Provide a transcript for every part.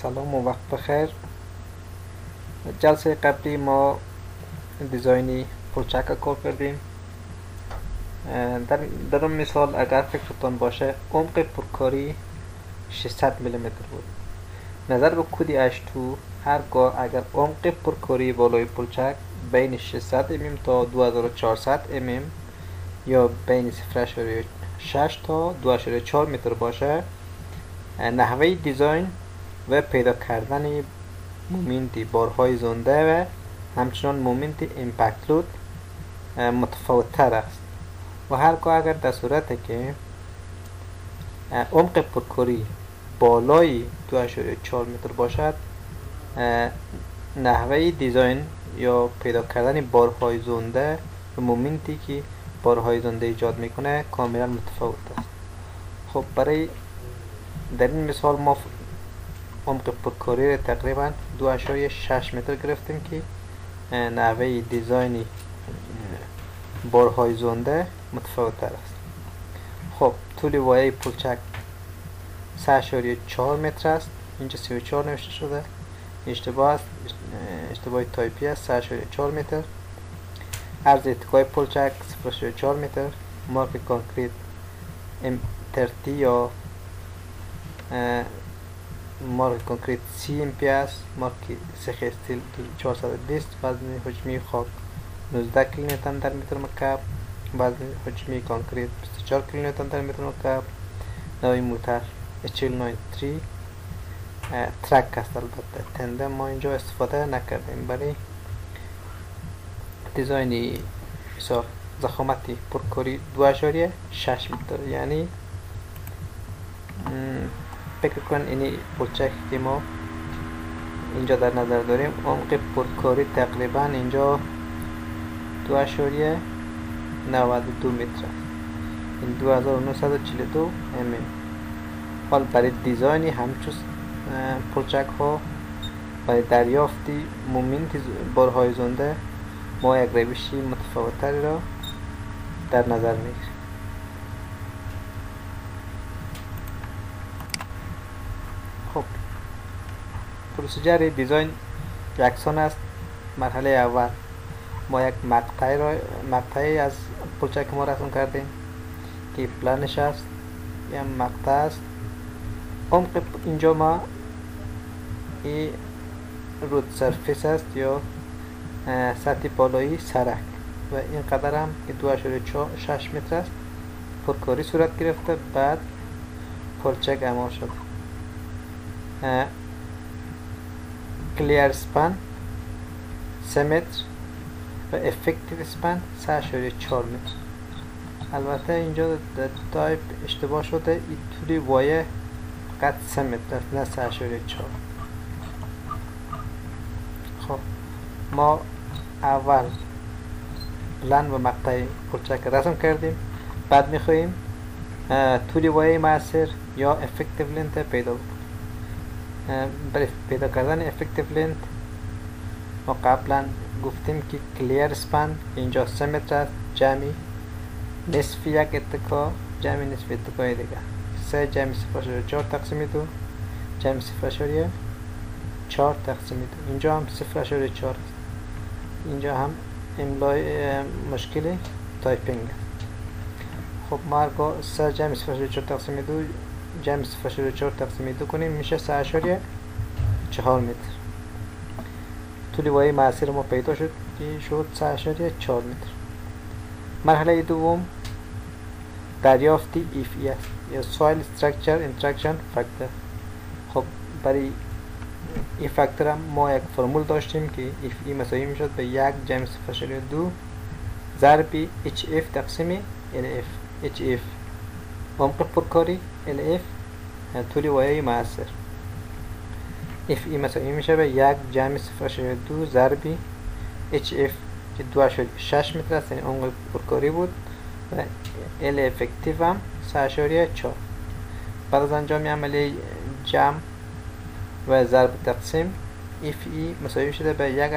سلام و وقت بخیر. جلسه قبلی ما دیزاینی پلچک کار کردیم. در اون مثال اگر فکرتان باشه عمق پرکاری 600 میلیمتر بود. نظر به کد H2 هرگاه اگر عمق پرکاری بالای پلچک بین 600 mm تا 2400 mm یا بین 0.6 تا 2.4 متر باشه، نحوه دیزاین و پیدا کردن مومنت بارهای زنده و همچنان مومنت امپکت لود متفاوت تر است و هرگاه اگر در صورتی که عمق پرکاری بالای 2.4 متر باشد، نحوه دیزاین یا پیدا کردن بارهای زنده و مومنتی که بارهای زنده ایجاد میکنه کاملا متفاوت است. خب برای در این مثال ما عمق پرکاری را تقریبا 2.6 متر گرفتیم که نحوه دیزاینی بارهای زنده متفاوت تر است. خب طول وایه پلچک 3.4 متر است. اینجا 34 نوشته شده، اشتباه است، اشتباه تایپی است. 3.4 متر. عرض اتکای پلچک 0.4 متر. مارک کانکریت M30 یا مارک کانکریت CMP است. مارک سیخ استیل 420. وزن حجمی خاک 19 کیلونیوتن در متر مکعب. وزن حجمی کانکریت 24 کیلونیوتن در متر مکعب. نوع موتور HL93 ترک است. البته تندم ما اینجا استفاده نکردیم. برای دیزاینی بسیار ضخامتی پرکاری 2.6 متر، یعنی فکر کن اینی پلچک که ما اینجا در نظر داریم عمق پرکاری تقریبا اینجا 2.92 متر است. این 2942 mm. حال برای دیزاینی همچون پلچک ها برای دریافتی مومنت بارهای زنده ما یک روشی متفاوت تری را در نظر میگیریم. خب پروسیجر دیزاین یکسان است. مرحله اول ما یک مقطعی از پلچک ما رسم کردیم که پلانش است. یک مقطع است. عمق اینجا ما این رود سرفیس است یا سطح بالایی سرک و این قدر هم که 2.6 متر است. پرکاری صورت گرفته، بعد پلچک اعمال شد. کلیر سپن 3 متر و افکتیو سپن 3.4 متر. البته اینجا در تایپ اشتباه شده، این طول وایه فقط 3 متر است نه 3.4. خب ما اول پلان و مقطع پلچک رسم کردیم، بعد میخواییم طول وایه مؤثر یا افکتیو لنت پیدا کنیم. برای پیدا کردن افکتیو لنت ما قبلا گفتیم که کلیر سپن اینجا 3 متر است، جمعی نصف یک اتکا جمعی نصف اتکای دیگه 3 جمعی 0.4 تقسیم 2 جمعی 0.4 تقسیم 2. اینجا هم 0.4 است. اینجا هم املای مشکل تایپینگ است. خب ما ارگاه 3 جمعی 0.4 تقسیم 2 جمعی 0.4 تقسیم 2 کنیم میشه 3.4 متر. طول وایه مؤثر ما پیدا شد که شد 3.4 متر. مرحله دوم دریافتی EFE است یا Soil Structure Interaction Factor. خب برای این فاکتور هم ما یک فرمول داشتیم که EFE مساوی میشد به 1 جمع 0.2 ضرب HF تقسیم LF. HF عمق پرکاری، LF طول وایه مؤثر. FE مساوی میشه به 1 جمع 0.2 ضرب HF که 2.6 متر است، یعنی عمق پرکاری بود و L افکتیو هم 3.4. بعد از انجام عملیه جمع و ضرب تقسیم FE مساوی شده به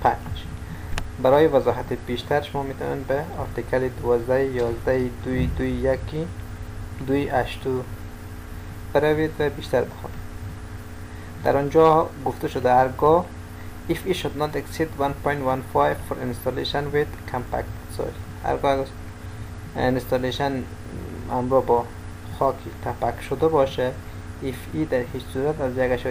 1.15. برای وضاحت بیشتر شما میتونید به آرتیکل 12.11.2.2.1 2.8 بروید و بیشتر بخونید. در آنجا گفته شده هرگاه if it should not exceed 1.15 for installation with compact soil. هرگاه installation همراه با خاکی تپک شده باشه if ای در هیچ صورت از 1.15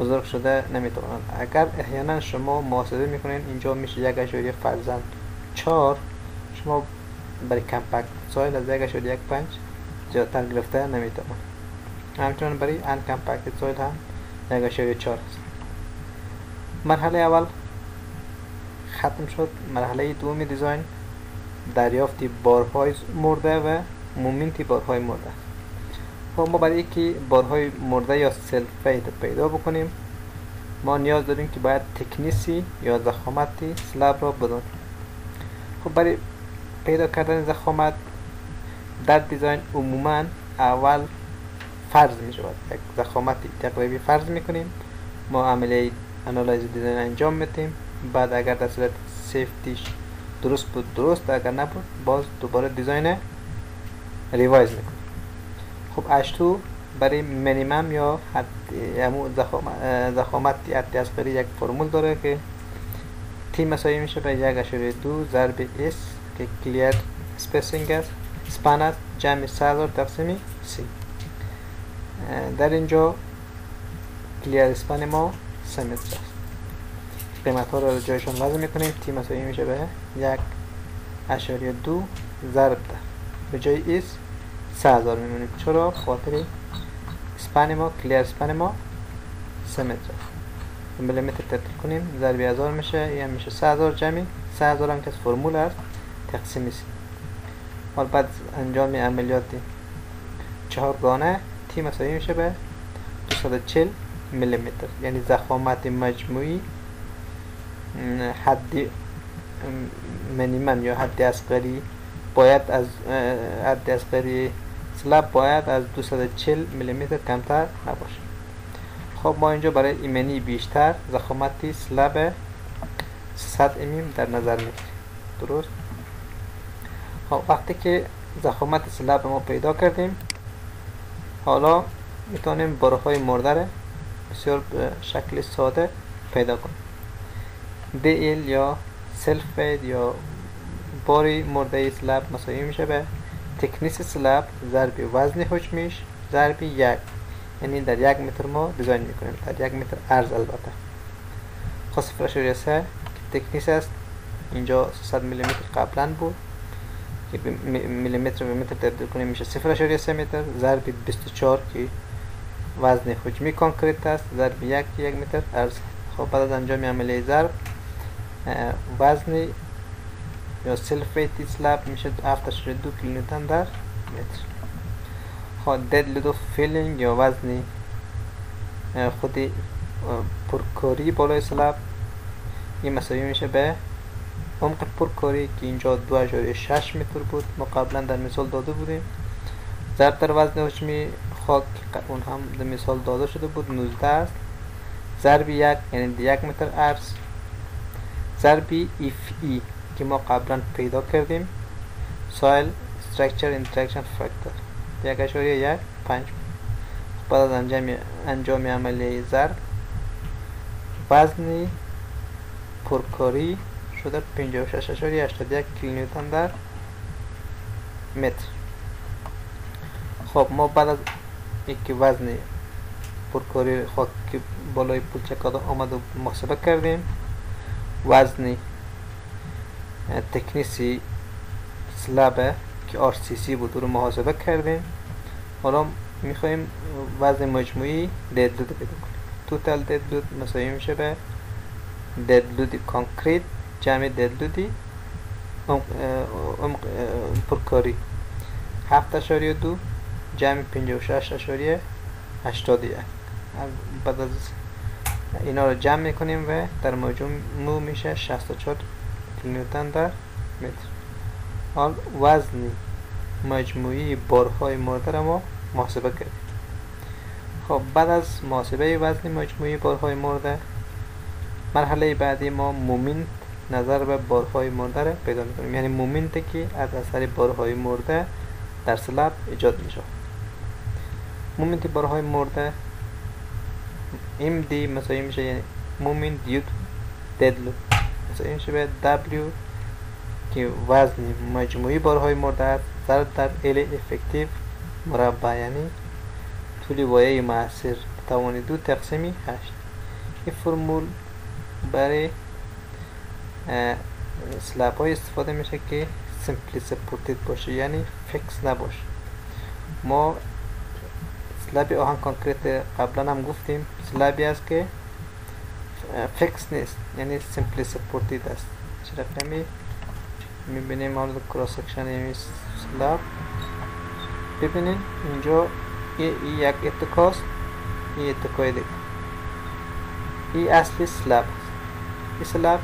بزرگ شده نمیتواند. اگر احیانا شما محاسبه میکنین اینجا میشه 1 فرزند 4 شما برای کمپکت سایل از 1.15 زیادتر گرفته نمیتواند. همچنان برای ان کمپکت سایل هم 1.4 است. مرحله اول ختم شد. مرحله دوم دیزاین دریافت بارهای مرده و مومنت بارهای مرده. خب ما برای اینکه بارهای مرده یا سلف فید پیدا بکنیم ما نیاز داریم که باید تکنیسی یا ضخامتی سلاب را بدونیم. خب برای پیدا کردن ضخامت در دیزاین عموما اول فرض می شود. یک ضخامتی تقریبی فرض میکنیم. ما عملیه انالایز دیزاین انجام میدیم. بعد اگر در صورت سیفتیش درست بود درست، اگر نبود باز دوباره دیزاین ریوایز میکنیم. خب H2 برای مینیمم یا حد ضخامت حد اصغری یک فرمول داره که T مساوی میشه به 1.2 ضرب S که کلیر سپیسینگ است، سپن است، جمع 3000 تقسیم C. در اینجا کلیر سپن ما 3 متر است. قیمت ها رو جایشان وضع میکنیم. T مساوی میشه به 1.2 ضرب ده به جای S 3000 میمونیم. چرا؟ خاطر سپن ما کلیر سپن ما 3 متر است. میلیمتر تبدیل کنیم ضرب 1000 میشه، این میشه 3000 جمعی 3000 هم که فرمول است تقسیم سی. حال بعد انجام عملیات 4 گانه T مساوی میشه به 240 میلیمتر. یعنی ضخامت مجموعی حد مینیمم یا حد اصغری باید از حد اصغری سلاب باید از 240 میلیمتر کمتر نباشه. خب ما اینجا برای ایمنی بیشتر ضخامتی سلاب 300 mm در نظر میگیریم. درست؟ خب وقتی که ضخامت سلاب ما پیدا کردیم حالا میتونیم بارهای مرده را بسیار به شکل ساده پیدا کنیم. DL یا سلف فید یا باری مرده سلاب مساوی میشه به تکنیس سلاب ضرب وزن حجمیش ضرب 1. یعنی در 1 متر ما دیزاین میکنیم، در 1 متر عرض البته. خب 0.3 که تکنیس است. اینجا 300 میلیمتر قبلا بود که میلیمتر به متر تبدیل کنیم میشه 0.3 متر ضرب 24 که وزن حجمی کنکریت است ضرب 1 که 1 متر عرض. خب بعد از انجام عملیه ضرب وزن یا سلف ویت سلاب میشه 7.2 کیلونیوتن در متر. خب دد لود فیلینگ یا وزن خود پرکاری بالای سلاب این مساوی میشه به عمق پرکاری که اینجا 2.6 متر بود ما قبلا در مثال داده بودیم ضرب در وزن حجمی خاک اون هم در مثال داده شده بود 19 است ضرب 1 یعنی 1 متر عرض ضرب ایف ای که ما قبلا پیدا کردیم سایل استراکچر اینتراکشن فاکتور 1.15. بعد از انجام عملیه ضرب وزن پرکاری شده 56.81 کیلونیوتن در متر. خب ما بعد از اینکه وزن پرکاری خاک بالای پولچکادا آمد و محاسبه کردیم وزن تکنیسی سلاب که RCC بود رو محاسبه کردیم. حالا میخوایم وزن مجموعی ددلود پیدا کنیم. توتال ددلود مساوی میشه به ددلود کانکریت جمع ددلودی پرکاری 7.2 جمع 56.81. بعد از اینا رو جمع میکنیم و در مجموع میشه 64 کیلونیوتن در متر. حال وزن مجموعی بارهای مرده را ما محاسبه کردیم. خب بعد از محاسبه وزن مجموعی بارهای مرده مرحله بعدی ما مومنت نظر به بارهای مرده را پیدا میکنیم. یعنی مومنتی که از اثر بارهای مرده در سلاب ایجاد میشه. مومنت بارهای مرده MD مساوی میشه یعنی مومنت دیو دد لود مساوی میشه به W که وزن مجموعی بارهای مرده است ضرب در L افکتیو مربع یعنی طول وایه مؤثر توان 2 تقسیم 8. این فرمول برای سلاب های استفاده میشه که سیمپلی سپورتید باشه یعنی فیکس نباشه. ما سلاب آهن کانکریت قبلا هم گفتیم سلابی است که فیکس نیست یعنی سیمپلی سپورتید است. چه رقمی میبینیم حالا کراس سکشن این سلاب ببینید اینجا این یک اتکاست این اتکای دیگه این اصلی سلاب است. این سلاب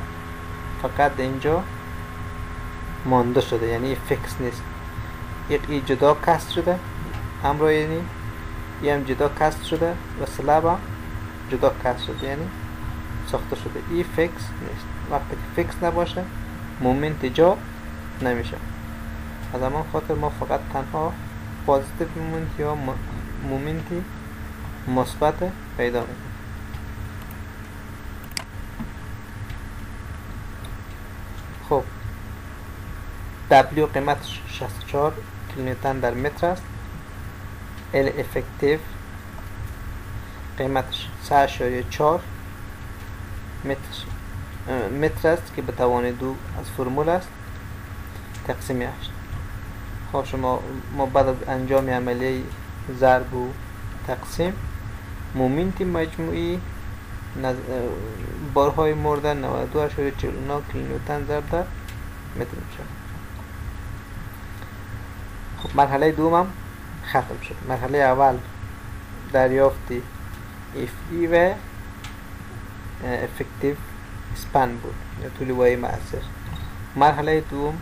فقط اینجا مانده شده یعنی فیکس نیست. این جدا کست شده همراه یعنی این هم جدا کست شده و سلاب هم جدا کست شده یعنی ساخته شده. این فیکس نیست. وقتی که فیکس نباشه مومنت ایجاد نمیشه. از همان خاطر ما فقط تنها پوزیتیو مومنت یا مومنتی مثبت پیدا میکنیم. خب W قیمتش 64 کیلومتر در متر است. L افکتیو قیمتش 3.4 متر است که به توان 2 از فرمول است تقسیم 8. خب شما ما بعد از انجام عملیه ضرب و تقسیم مومنت مجموعی بارهای مرده 92.49 کیلومتر ضرب در متر میشه. خب مرحله دوم ختم شد. مرحله اول دریافتی افی و افکتیو اسپن بود یا طول وایه مؤثر. مرحله دوم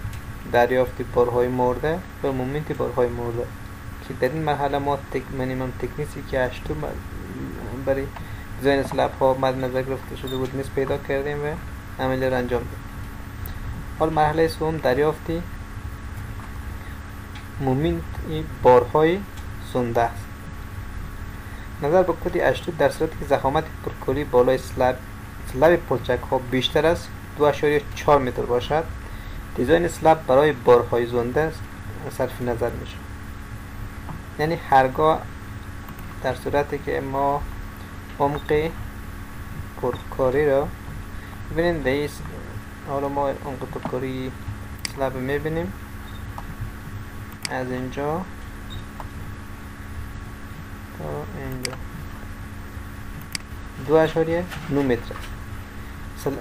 دریافتی بارهای مرده و مومنت بارهای مرده که در این مرحله ما مینیمم تکنیسی که 8 برای دیزاین سلاب ها مد نظر گرفته شده بود نیز پیدا کردیم و عملیه را انجام دادیم. حال مرحله سوم دریافتی مومنت بارهای زنده است. نظر بکنید 8 در صورتی که ضخامت پرکلی بالای سلاب پلچک ها بیشتر از 2.4 متر باشد دیزاین سلاب برای بارهای زنده صرف نظر میشه. یعنی هرگاه در صورتی که ما عمق پرکاری را ببینید در حالا ما عمق پرکاری سلاب میبینیم از اینجا تا اینجا 2.9 متر است.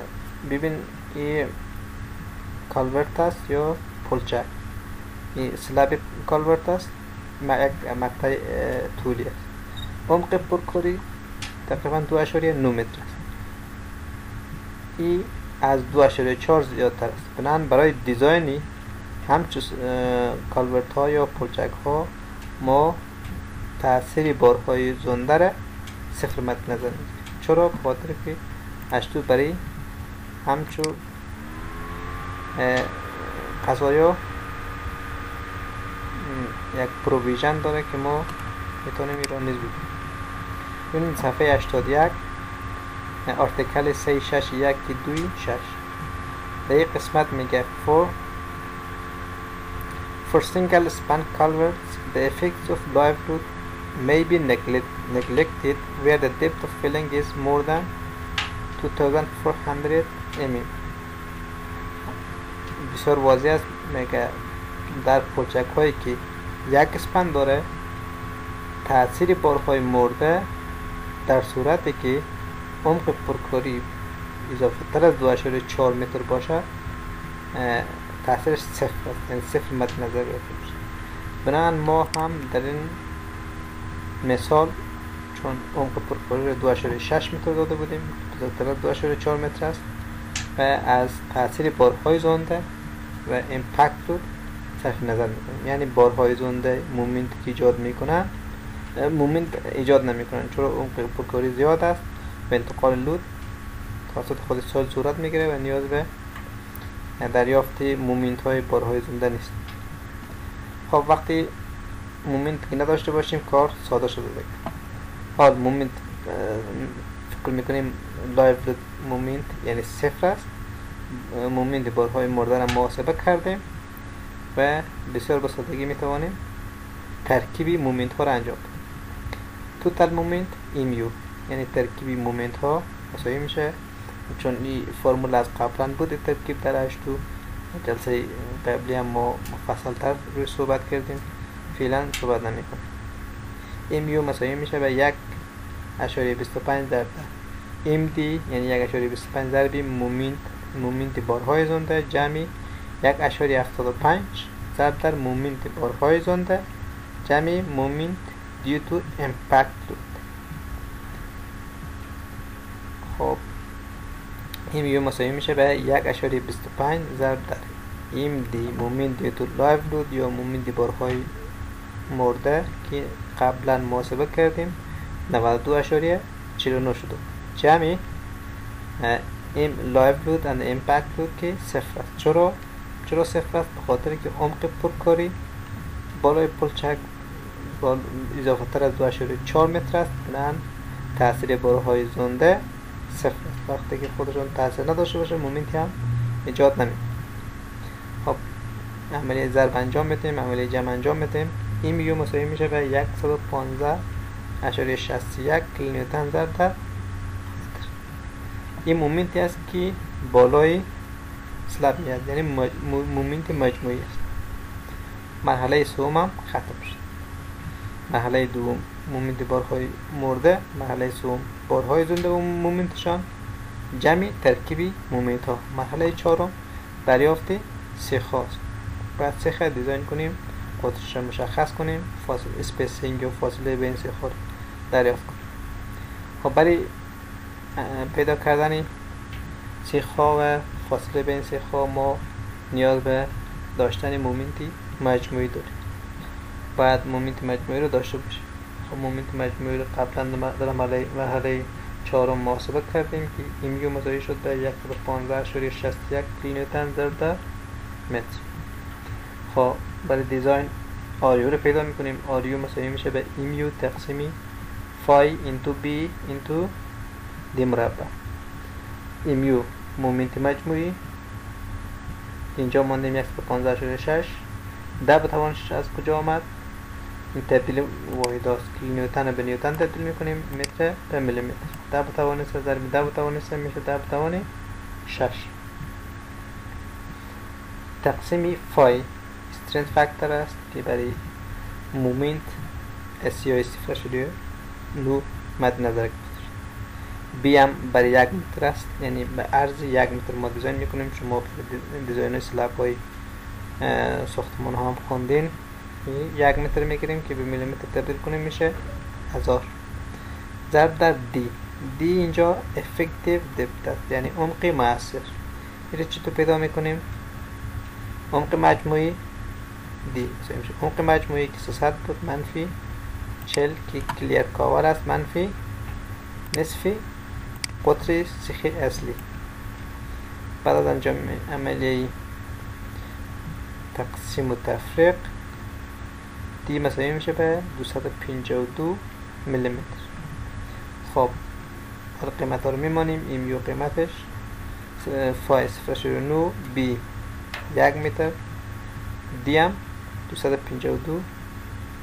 ببین این کالورت است یا پلچک. این سلاب کالورت است یک مقطع طولی است. عمق پرکاری تقریبا 2.9 متر است. این از 2.4 زیادتر است. بنابراین برای دیزاینی همچون کالورت ها یا پلچک ها ما تأثیر بارهای زنده را صفر مد نظر میگیریم. چرا؟ بخاطر که 8 برای همچون قضایا یک پروویژن داره که ما میتونیم این را نیز بگیم. ببینید صفحه 81 آرتیکل 3.6.1.2.6 در این قسمت میگه For single span culverts, the effects of live load may be neglected where the depth of filling is more than 2400 mm. بسیار واضح است میگه در پلچک هایی که یک اسپن داره تأثیر بارهای مرده در صورتی که عمق پرکاری اضافه تر از 2.4 متر باشه تأثیرش صفر است یعنی صفر مد نظر گرفته میشه. بنابراین ما هم در این مثال چون عمق پرکاری رو 2.6 متر داده بودیم بزرگتر از 2.4 متر است و از تأثیر بارهای زنده و امپکت رو صرف نظر میکنیم. یعنی بارهای زنده مومنت که ایجاد میکنن مومنت ایجاد نمیکنن چون عمق پرکاری زیاد است و انتقال لود توسط خود سویل صورت میگیره و نیاز به دریافت مومنت های بارهای زنده نیست. خب وقتی مومنت که نداشته باشیم کار ساده شده دیگه. حال مومنت فکر میکنیم لایو مومنت یعنی صفر است. مومنت بارهای مرده را محاسبه کردیم و بسیار به سادگی میتوانیم ترکیبی مومنت ها را انجام بدیم. توتال مومنت MU یعنی ترکیبی مومنت ها مساوی میشه، چون این فرمول از قبلا بود ترکیب در H2 جلسه قبلی هم ما مفصل تر روی صحبت کردیم، فعلا صحبت نمی کنیم. MU مساوی میشه به 1.25 ضرب MD یعنی 1.25 ضرب مومنت بارهای زنده جمعی 1.75 ضرب در مومنت بارهای زنده جمعی مومنت due to impact load. خب MU مساوی میشه به 1.25 ضرب در MD مومنت due to live load یا مومنت بارهای مرده که قبلا محاسبه کردیم 92.49 شده جمعی live load and impact load که صفر است. چرا صفر است؟ به خاطر که عمق پرکاری بالای پلچک اضافه تر از 2.4 متر است، بنابراین تاثیر بارهای زنده صفر است. وقتی که خودشون تاثیر نداشته باشه مومنتی هم ایجاد نمیشه. خب عملیه ضرب انجام بدیم، عملیه جمع انجام بدیم. این میو مساوی میشه به 115.61 کیلونیوتن ضرب در این مومنتی است که بالای سلب میاد، یعنی مومنت مجموعی است. مرحله سوم هم ختم شد. مرحله دوم مومنت بارهای مرده، مرحله سوم بارهای زنده و مومنتشان جمع ترکیبی مومنت ها. مرحله چهارم دریافت سیخ است. باید سیخ دیزاین کنیم، قطرش مشخص کنیم، فاصله اسپیسینگ و فاصله بین سیخ ها دریافت کنیم. خب برای پیدا کردن سیخ ها و فاصله بین سیخ ها ما نیاز به داشتن مومنتی مجموعی داریم. باید مومنت مجموعی رو داشته باشیم. خب مومنت مجموعی رو قبلا در مرحله چهارم محاسبه کردیم که ایمیو مساوی شد به 115.61 کیلونیوتن ضرب در متر. خب برای دیزاین آریو رو پیدا میکنیم. آریو مساوی میشه به ایمیو تقسیمی فای اینتو بی اینتو دی مربع. ایمیو مومنت مجموعی اینجا ماندیم 115.6. ده به توان 6 از کجا آمد؟ این تبدیل واحد است. کیلونیوتن به نیوتن تبدیل میکنیم، متر به میلیمتر. ده به توان 3 ضرب ده به توان 3 میشه 10 به توان 6. تقسیمی فای استرنت فاکتور است که برای مومنت اس یا صفر شده نو مد نظر گرفته. بی هم برای 1 متر است، یعنی به عرض 1 متر ما دیزاین میکنیم. شما دیزاین سلاب های ساختمان ها هم خوندین. 1 متر میگیریم که به میلیمتر تبدیل کنیم میشه 1000 ضرب در دی. دی اینجا افکتیو دپت است، یعنی عمق مؤثر. این چطور پیدا میکنیم؟ عمق مجموعی دی عمق مجموعی که 300 بود منفی 40 که کلیر کاور است منفی نصفی قطر سیخ اصلی. بعد از انجام عملیه تقسیم و تفریق دی مساوی میشه به 252 میلیمتر. خب قیمت ها رو میمانیم. ایمیو قیمتش فای 0.9 بی 1 متر دی هم 252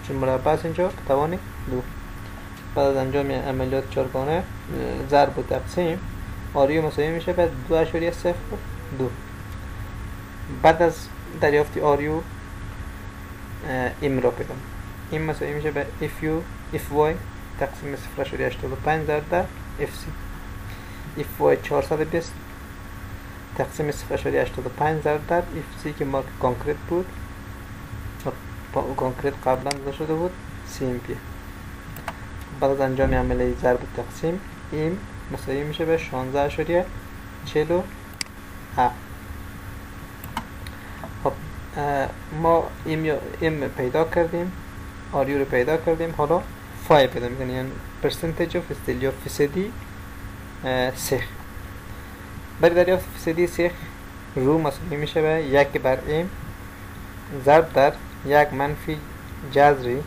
چون مربع است اینجا به توان 2. بعد از انجام عملیات چارگانه ضرب و تقسیم آریو مساوی میشه به 2.02. بعد از دریافت آریو ایم را پیدا. این مساوی میشه به اف وای تقسیم 0.85 ضرب در اف سی. اف وای 420 تقسیم 0.85 ضرب در اف سی که مارک کانکریت بود. کانکریت قبلا داده شده بود سی امپیر. بعد از انجام عملیه ضرب و تقسیم این مساوی میشه به 16.47. خب ما ام پیدا کردیم، آریو رو پیدا کردیم، حالا فای پیدا میکنیم، یعنی پرسنتیج اف استیل یا فیصدی سیخ. برای دریافت فیصدی سیخ رو مساوی میشه به 1 بر ام ضرب در 1 منفی جذری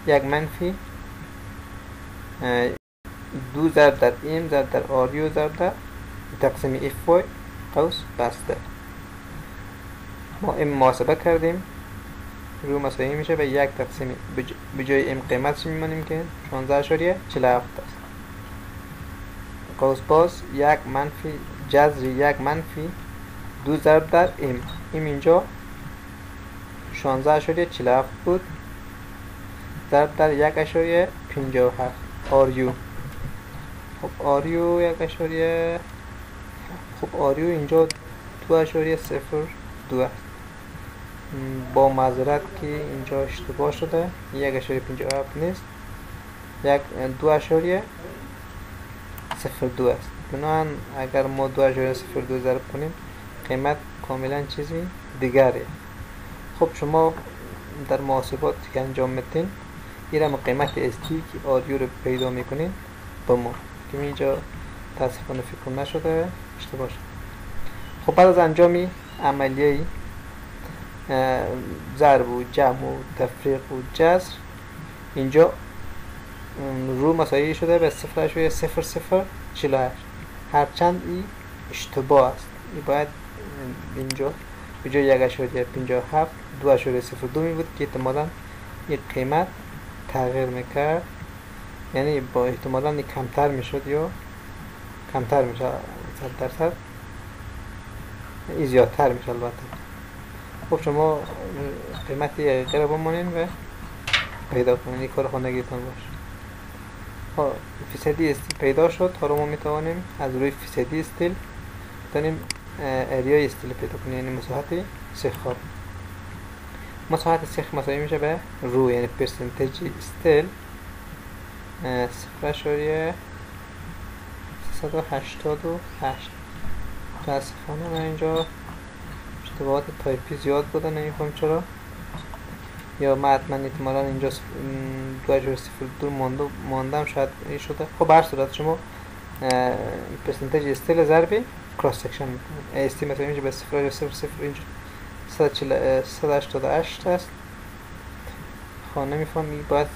1 منفی دو ضرب در ام ضرب در آریو ضرب در تقسیم اف وای قوس بسته. ما ام محاسبه کردیم، رو مساوی میشه به یک تقسیم به جای ام قیمتش میمانیم که 16.47 است. قوس باز یک منفی جذر یک منفی دو ضرب در ام اینجا 16.47 بود ضرب در 1.57 آریو. خب آریو 1.، خب آریو اینجا 2.02 است. با معذرت که اینجا اشتباه شده، 1.57 نیست، 2.02 است. بنابراین اگر ما 2.02 ضرب کنیم قیمت کاملا چیزی دیگره. خب شما در محاسبات که انجام میدین این قیمت استی که آریو رو پیدا میکنین با ما که اینجا تاسفانه فکر نشده، اشتباه شده. خب بعد از انجامی عملیه ضرب و جمع و تفریق و جذر اینجا رو مساوی شده به 0.0048. هرچند این اشتباه است، این باید اینجا به جای 1.57 2.02 می بود که احتمالا این قیمت تغییر میکرد، یعنی با احتمالا این کمتر میشد یا کمتر میشه 100%، این زیادتر میشه البته. خب شما قیمتی غیر بمانین و پیدا کنین، این کار خواندگیتان باشه. فیصدی استیل پیدا شد. حالا ما میتوانیم از روی فیصدی استیل بتونیم اریای استیل پیدا کنیم، یعنی مساحت سیخ‌ها. مساحت سیخ مساوی میشه به رو، یعنی پرسنتیج استیل 0.388. متاسفانه من اینجا اشتباهات تایپی زیاد بوده، نمیفهم چرا، یا من حتما احتمالا اینجا 2.02 ماندم شاید این شده. خب هر صورت شما پرسنتیج استیل ضربی کراس سکشن میکنید. استی مثلا میشه به 0.00 اینجا 188 است. خب نمیفهم این باید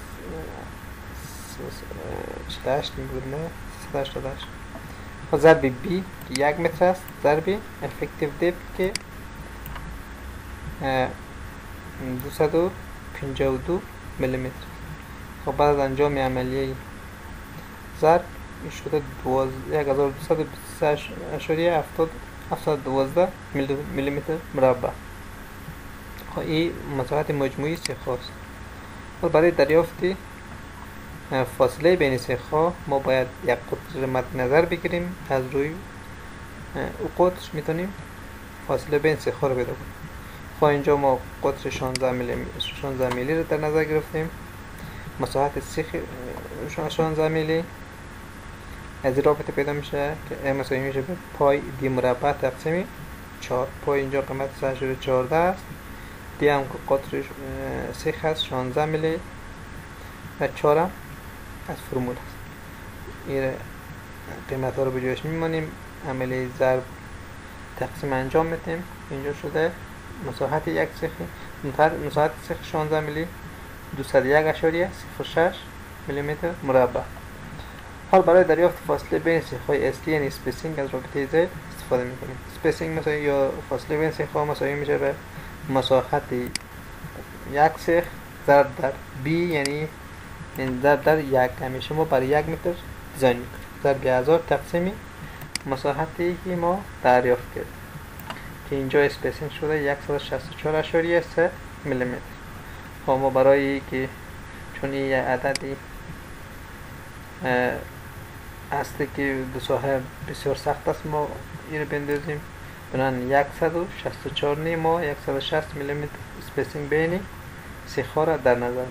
48 میبود، نه 188. خب ضرب بی 1 متر است، ضرب افکتیو دیپ که 252 میلیمتر. خب بعد از انجام عملیه ضرب این شده 1223.712 میلیمتر مربع. خب این مساحت مجموعی سیخ‌ها است. برای دریافت فاصله بین سیخ‌ها ما باید یک قطر مد نظر بگیریم. از روی او قطر میتونیم فاصله بین سیخ‌ها رو پیدا کنیم. خب اینجا ما قطر 16 میلی رو در نظر گرفتیم. مساحت سیخ 16 میلی از این رابطه پیدا میشه که مساوی میشه به پای دی مربع تقسیم 4. پای اینجا قیمت 3.14 است، دی هم قطر سیخ هست 16 میلی و 4 هم از فرمول است. این قیمت ها رو به جایش میمانیم، عملیه ضرب تقسیم انجام میدیم. اینجا شده مساحت یک سیخ، مساحت سیخ 16 میلی 201.06 میلیمتر مربع. حال برای دریافت فاصله بین سیخ‌های اصلی یعنی اسپیسینگ از رابطه Z استفاده می‌کنیم. اسپیسینگ مثلا یا فاصله بین سیخ‌ها مساوی میشه به مساحت یک سیخ ضرب در B، یعنی ضرب در یک. همیشه ما برای 1 متر دیزاین می‌کنیم. ضرب 1000 تقسیم مساحتی که ما دریافت کردیم که اینجا اسپیسینگ شده 164.3 میلیمتر. خب ما برای که چون این عددی اصلی که دو ساحه بسیار سخت است ما این رو بندازیم، بنابراین 164 ما 160 میلیمتر اسپیسینگ بین سیخ‌ها را در نظر بگیریم.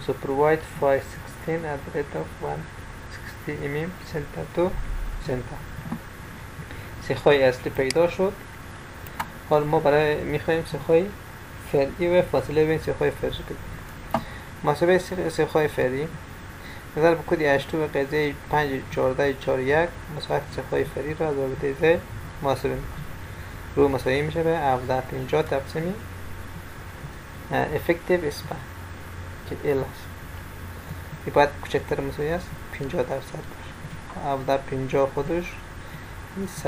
So provide 516 at the rate of 160 mm center to center. سیخ‌های اصلی پیدا شد. حال ما برای می‌خوایم سیخ‌های فرعی و فاصله بین سیخ‌های فرعی بگیریم. محاسبه سیخ‌های فرعی نظر به کد 82 و قضیه 5.14.41 مساحت سیخ‌های فرعی را از رابطه Z محاسبه می‌کنیم. رو مساوی میشه به 1750 تقسیم افکتیو اسپن که L است. این باید کوچکتر مساوی است 50% باشه. در 50 خودش این 3.4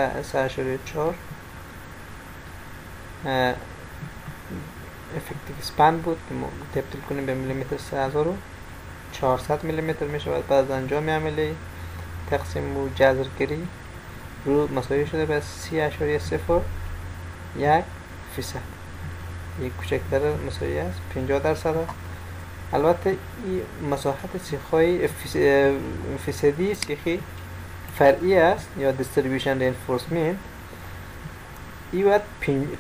افکتیو اسپن بود که ما تبدیل کنیم به میلیمتر 3400 میلیمتر می شود. بعد از انجام عملی تقسیم و جذرگیری رو مساوی شده به 30.01%. این کوچکتر مساوی است 50%. البته این مساحت سیخ‌های فیصدی سیخی فرعی است یا distribution reinforcement. این باید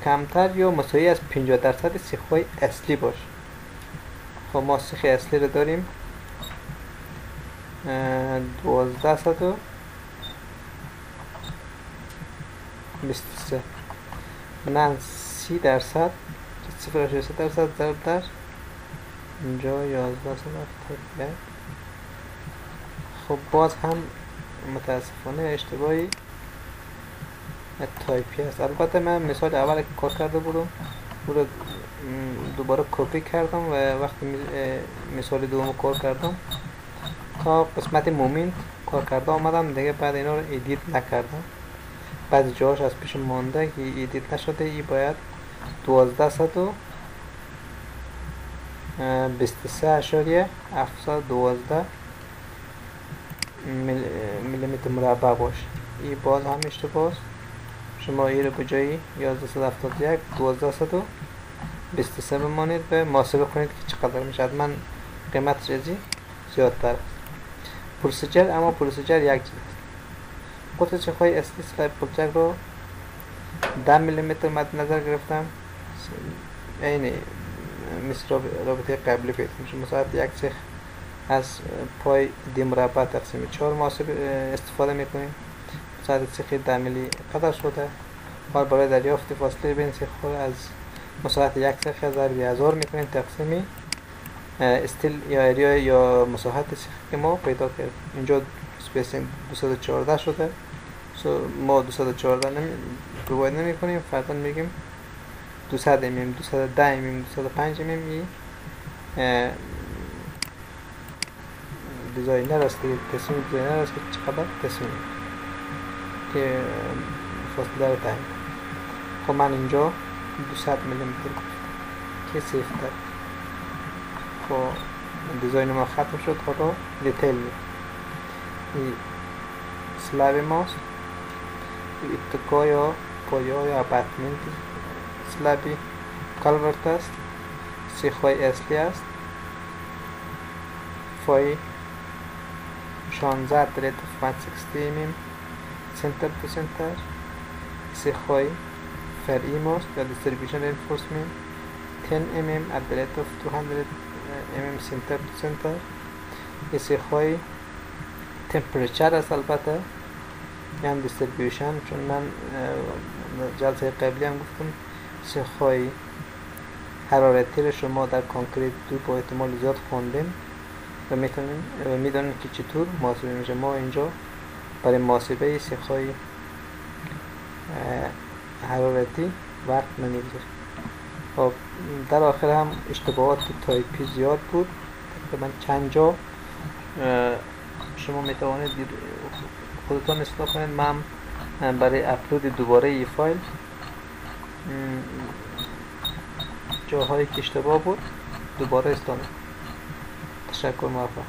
کمتر یا مساوی از 50% سیخ‌های اصلی باشه. خب ما سیخ اصلی رو داریم 1223 من 30% 0.3% ضرب در اینجا 1171. خب باز هم متاسفانه اشتباهی تایپی است. البته من مثال اول که کار کرده بودم او رو دوباره کپی کردم و وقتی مثال دوم کار کردم تا قسمت مومنت کار کرده آمدم دیگه، بعد اینا رو ادیت نکردم. بعضی جاهاش از پیش مانده که ادیت نشده. ای باید 1223.712 میلیمتر مربع باشه. این باز هم اشتباه است. شما این رو به جای 1171 1223 بمانید و محاسبه کنید که چقدر میشه. حتما قیمت ریزی زیادتر است. پروسیجر، اما پروسیجر یک چیز است. قطر سیخ‌های اصلی سلایب پلچک رو 10 میلیمتر مد نظر گرفتم. این مثل رابطه قبلی پیدا میشه. مساحت یک سیخ از پای دی مربع تقسیم 4 محاسبه استفاده میکنیم. مساحت سیخ 10 میلی قدر شده. حال برای دریافت فاصله بین سیخ‌ها از مساحت یک سیخ ضرب 1000 میکنیم تقسیم استیل یا اریا یا مساحت سیخ که ما پیدا کردیم. اینجا سپیسینگ 214 شده. ما 214 پروواید نمی کنیم، فردا میگیم 200 امیم 210 امیم 205 امیم. این دیزاینر است که تصمیم دیزاینر است که چقدر تصمیم که فاصله رو تعیین. خب من اینجا 200 میلیمتر گفتم که سیف داره. خب دیزاین ما ختم شد. حالا دیتیل می این سلاب ماست. ابتکا یا پایه یا اباتمنت سلابی کالورت است. سیخ‌های اصلی است. فای 16 at the rate of 160 mm center to center. سیخ‌های فرعی ماست یا distribution reinforcement 10 mm at the rate of 200 mm center to center. این سیخ‌های تمپریچر است. البته یعنی دیستریبیوشن، چون من جلسه قبلی هم گفتم سیخ‌های حرارتی رو شما در کانکریت تو با احتمال زیاد خوندین و میدونین که چطور محاسبه میشه. ما اینجا برای محاسبه سیخ‌های حرارتی وقت نمیگذاریم. خب در آخر هم اشتباهات تایپی زیاد بود. تقریبا چند جا شما میتوانید خودتان اصلاح کنید. من برای اپلود دوباره این فایل جاهایی که اشتباه بود دوباره اصلاح. تشکر، موفق.